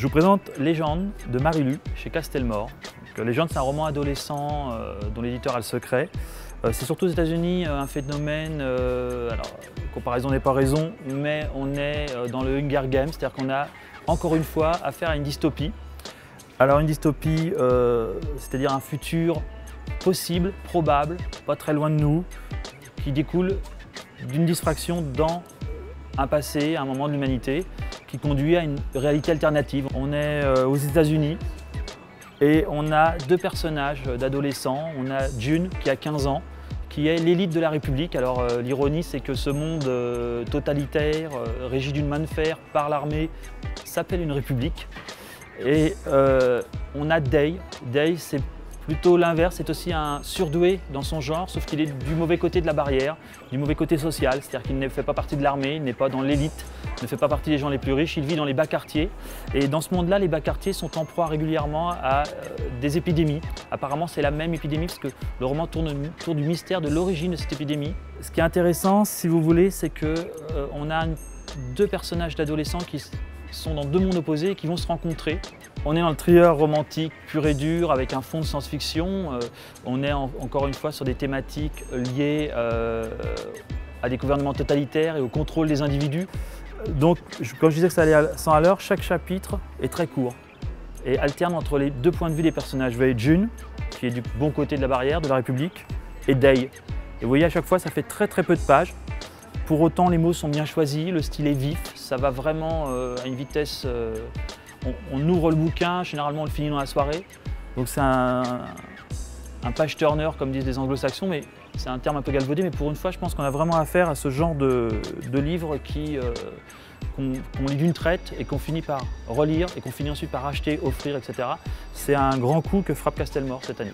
Je vous présente Légende de Marie-Lu chez Castelmore. Légende, c'est un roman adolescent dont l'éditeur a le secret. C'est surtout aux États-Unis un phénomène, alors comparaison n'est pas raison, mais on est dans le Hunger Games, c'est-à-dire qu'on a encore une fois affaire à une dystopie. Alors une dystopie, c'est-à-dire un futur possible, probable, pas très loin de nous, qui découle d'une distraction dans un passé, un moment de l'humanité, qui conduit à une réalité alternative. On est aux États-Unis et on a deux personnages d'adolescents. On a June qui a 15 ans, qui est l'élite de la République. Alors l'ironie, c'est que ce monde totalitaire, régi d'une main de fer par l'armée, s'appelle une république. Et on a Day. Day, c'est plutôt l'inverse, c'est aussi un surdoué dans son genre, sauf qu'il est du mauvais côté de la barrière, du mauvais côté social, c'est-à-dire qu'il ne fait pas partie de l'armée, il n'est pas dans l'élite, ne fait pas partie des gens les plus riches, il vit dans les bas quartiers. Et dans ce monde-là, les bas quartiers sont en proie régulièrement à des épidémies. Apparemment, c'est la même épidémie, parce que le roman tourne autour du mystère de l'origine de cette épidémie. Ce qui est intéressant, si vous voulez, c'est qu'on a deux personnages d'adolescents qui sont dans deux mondes opposés et qui vont se rencontrer. On est dans le thriller romantique pur et dur avec un fond de science-fiction. On est encore une fois sur des thématiques liées à des gouvernements totalitaires et au contrôle des individus. Donc, comme je disais que ça allait à 100 à l'heure, chaque chapitre est très court et alterne entre les deux points de vue des personnages. Vous voyez June, qui est du bon côté de la barrière, de la République, et Day. Et vous voyez, à chaque fois, ça fait très peu de pages. Pour autant, les mots sont bien choisis, le style est vif, ça va vraiment à une vitesse... On ouvre le bouquin, généralement on le finit dans la soirée. Donc c'est un page-turner comme disent les anglo-saxons, mais c'est un terme un peu galvaudé. Mais pour une fois, je pense qu'on a vraiment affaire à ce genre de livre qu'on lit d'une traite et qu'on finit par relire et qu'on finit ensuite par acheter, offrir, etc. C'est un grand coup que frappe Castelmore cette année.